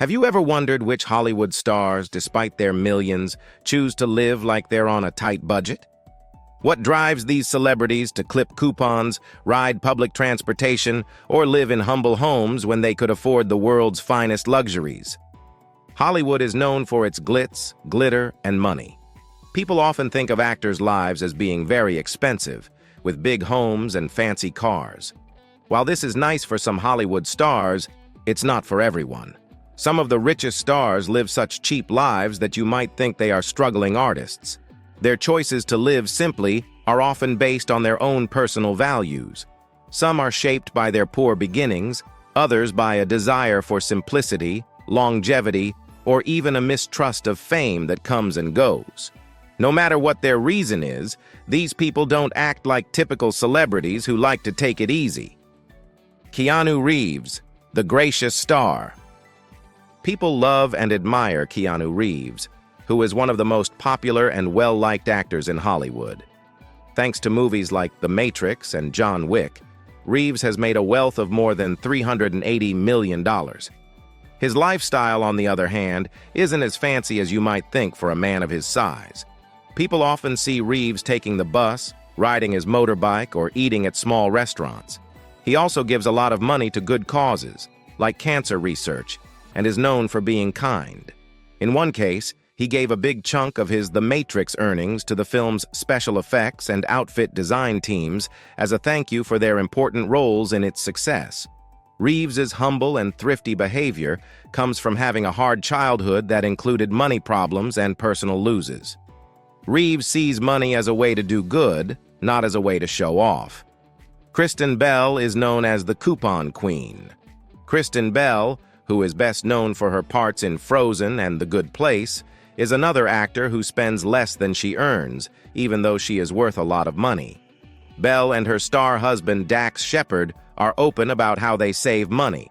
Have you ever wondered which Hollywood stars, despite their millions, choose to live like they're on a tight budget? What drives these celebrities to clip coupons, ride public transportation, or live in humble homes when they could afford the world's finest luxuries? Hollywood is known for its glitz, glitter, and money. People often think of actors' lives as being very expensive, with big homes and fancy cars. While this is nice for some Hollywood stars, it's not for everyone. Some of the richest stars live such cheap lives that you might think they are struggling artists. Their choices to live simply are often based on their own personal values. Some are shaped by their poor beginnings, others by a desire for simplicity, longevity, or even a mistrust of fame that comes and goes. No matter what their reason is, these people don't act like typical celebrities who like to take it easy. Keanu Reeves, the gracious star. People love and admire Keanu Reeves, who is one of the most popular and well-liked actors in Hollywood. Thanks to movies like The Matrix and John Wick, Reeves has made a wealth of more than $380 million. His lifestyle, on the other hand, isn't as fancy as you might think for a man of his size. People often see Reeves taking the bus, riding his motorbike, or eating at small restaurants. He also gives a lot of money to good causes, like cancer research, and is known for being kind. In one case, he gave a big chunk of his The Matrix earnings to the film's special effects and outfit design teams as a thank you for their important roles in its success. Reeves's humble and thrifty behavior comes from having a hard childhood that included money problems and personal losses. Reeves sees money as a way to do good, not as a way to show off. Kristen Bell is known as the Coupon Queen. Kristen Bell, who is best known for her parts in Frozen and The Good Place, is another actor who spends less than she earns, even though she is worth a lot of money. Belle and her star husband Dax Shepard are open about how they save money.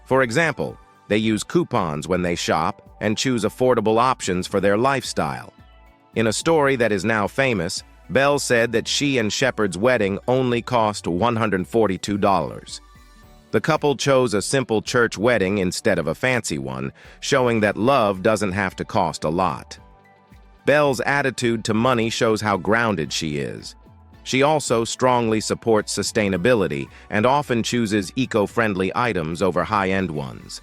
For example, they use coupons when they shop and choose affordable options for their lifestyle. In a story that is now famous, Belle said that she and Shepard's wedding only cost $142. The couple chose a simple church wedding instead of a fancy one, showing that love doesn't have to cost a lot. Belle's attitude to money shows how grounded she is. She also strongly supports sustainability and often chooses eco-friendly items over high-end ones.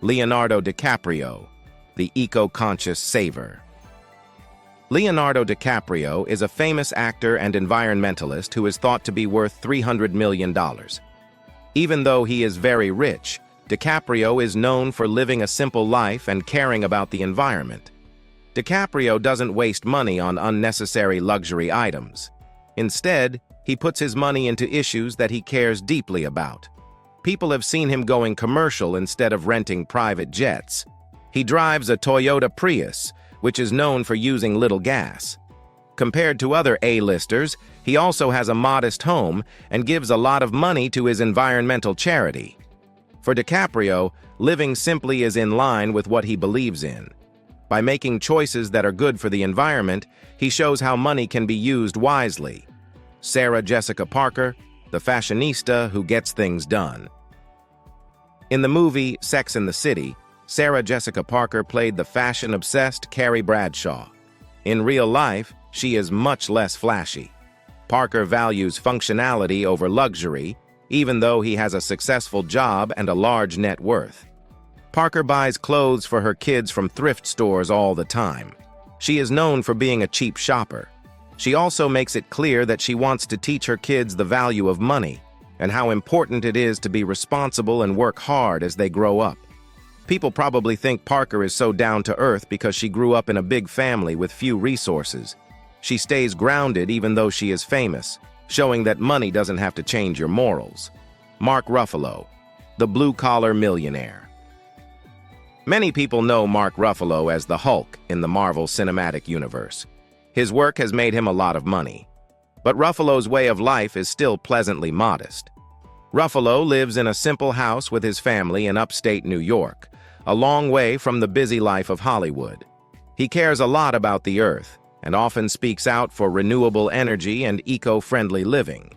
Leonardo DiCaprio, the eco-conscious saver. Leonardo DiCaprio is a famous actor and environmentalist who is thought to be worth $300 million. Even though he is very rich, DiCaprio is known for living a simple life and caring about the environment. DiCaprio doesn't waste money on unnecessary luxury items. Instead, he puts his money into issues that he cares deeply about. People have seen him going commercial instead of renting private jets. He drives a Toyota Prius, which is known for using little gas. Compared to other A-listers, he also has a modest home and gives a lot of money to his environmental charity. For DiCaprio, living simply is in line with what he believes in. By making choices that are good for the environment, he shows how money can be used wisely. Sarah Jessica Parker, the fashionista who gets things done. In the movie Sex and the City, Sarah Jessica Parker played the fashion-obsessed Carrie Bradshaw. In real life, she is much less flashy. Parker values functionality over luxury, even though he has a successful job and a large net worth. Parker buys clothes for her kids from thrift stores all the time. She is known for being a cheap shopper. She also makes it clear that she wants to teach her kids the value of money and how important it is to be responsible and work hard as they grow up. People probably think Parker is so down to earth because she grew up in a big family with few resources. She stays grounded even though she is famous, showing that money doesn't have to change your morals. Mark Ruffalo, the blue-collar millionaire. Many people know Mark Ruffalo as the Hulk in the Marvel Cinematic Universe. His work has made him a lot of money. But Ruffalo's way of life is still pleasantly modest. Ruffalo lives in a simple house with his family in upstate New York, a long way from the busy life of Hollywood. He cares a lot about the earth and often speaks out for renewable energy and eco-friendly living.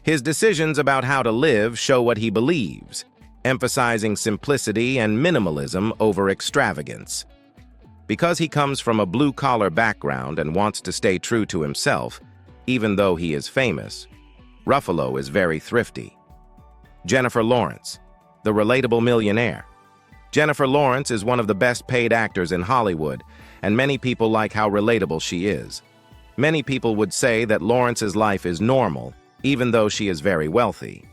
His decisions about how to live show what he believes. emphasizing simplicity and minimalism over extravagance. Because he comes from a blue-collar background and wants to stay true to himself, even though he is famous, Ruffalo is very thrifty. Jennifer Lawrence, the relatable millionaire. Jennifer Lawrence is one of the best-paid actors in Hollywood, and many people like how relatable she is. Many people would say that Lawrence's life is normal, even though she is very wealthy.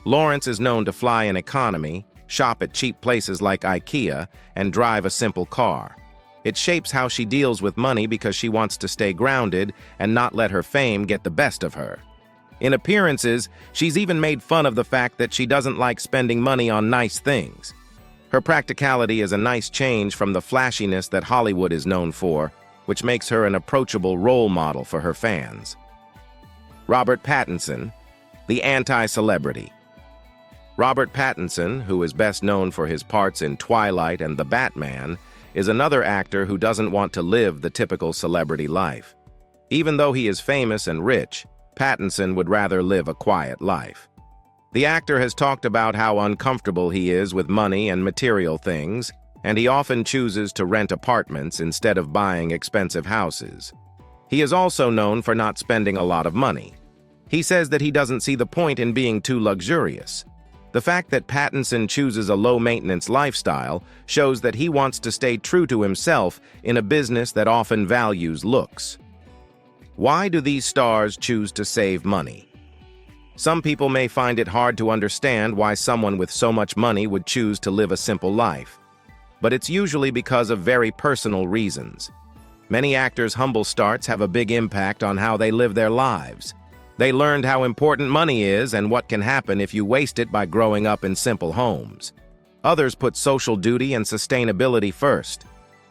Lawrence is known to fly in economy, shop at cheap places like IKEA, and drive a simple car. It shapes how she deals with money because she wants to stay grounded and not let her fame get the best of her. In appearances, she's even made fun of the fact that she doesn't like spending money on nice things. Her practicality is a nice change from the flashiness that Hollywood is known for, which makes her an approachable role model for her fans. Robert Pattinson, the anti-celebrity. Robert Pattinson, who is best known for his parts in Twilight and The Batman, is another actor who doesn't want to live the typical celebrity life. Even though he is famous and rich, Pattinson would rather live a quiet life. The actor has talked about how uncomfortable he is with money and material things, and he often chooses to rent apartments instead of buying expensive houses. He is also known for not spending a lot of money. He says that he doesn't see the point in being too luxurious. The fact that Pattinson chooses a low-maintenance lifestyle shows that he wants to stay true to himself in a business that often values looks. Why do these stars choose to save money? Some people may find it hard to understand why someone with so much money would choose to live a simple life. But it's usually because of very personal reasons. Many actors' humble starts have a big impact on how they live their lives. They learned how important money is and what can happen if you waste it by growing up in simple homes. Others put social duty and sustainability first.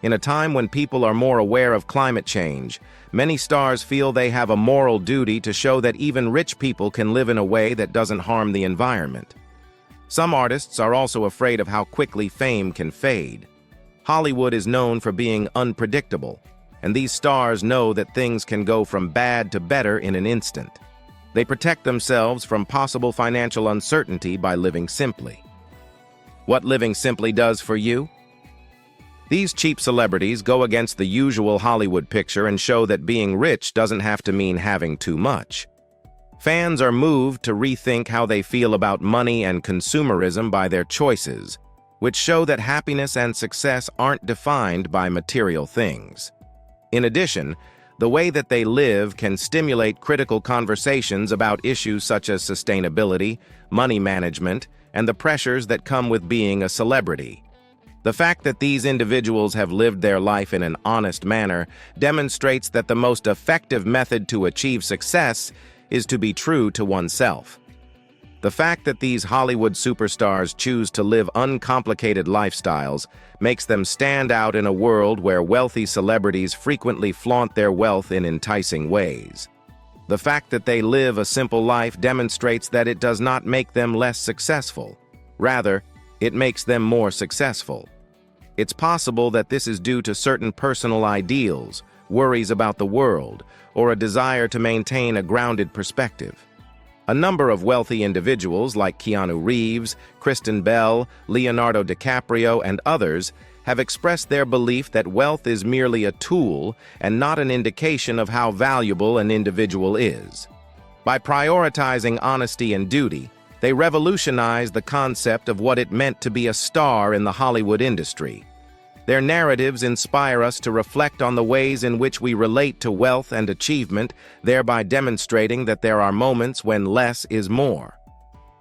In a time when people are more aware of climate change, many stars feel they have a moral duty to show that even rich people can live in a way that doesn't harm the environment. Some artists are also afraid of how quickly fame can fade. Hollywood is known for being unpredictable, and these stars know that things can go from bad to better in an instant. They protect themselves from possible financial uncertainty by living simply. What living simply does for you? These cheap celebrities go against the usual Hollywood picture and show that being rich doesn't have to mean having too much. Fans are moved to rethink how they feel about money and consumerism by their choices, which show that happiness and success aren't defined by material things. In addition, the way that they live can stimulate critical conversations about issues such as sustainability, money management, and the pressures that come with being a celebrity. The fact that these individuals have lived their life in an honest manner demonstrates that the most effective method to achieve success is to be true to oneself. The fact that these Hollywood superstars choose to live uncomplicated lifestyles makes them stand out in a world where wealthy celebrities frequently flaunt their wealth in enticing ways. The fact that they live a simple life demonstrates that it does not make them less successful. Rather, it makes them more successful. It's possible that this is due to certain personal ideals, worries about the world, or a desire to maintain a grounded perspective. A number of wealthy individuals like Keanu Reeves, Kristen Bell, Leonardo DiCaprio, and others have expressed their belief that wealth is merely a tool and not an indication of how valuable an individual is. By prioritizing honesty and duty, they revolutionized the concept of what it meant to be a star in the Hollywood industry. Their narratives inspire us to reflect on the ways in which we relate to wealth and achievement, thereby demonstrating that there are moments when less is more.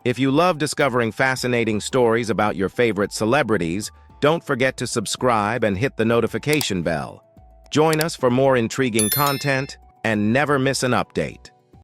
If you love discovering fascinating stories about your favorite celebrities, don't forget to subscribe and hit the notification bell. Join us for more intriguing content and never miss an update.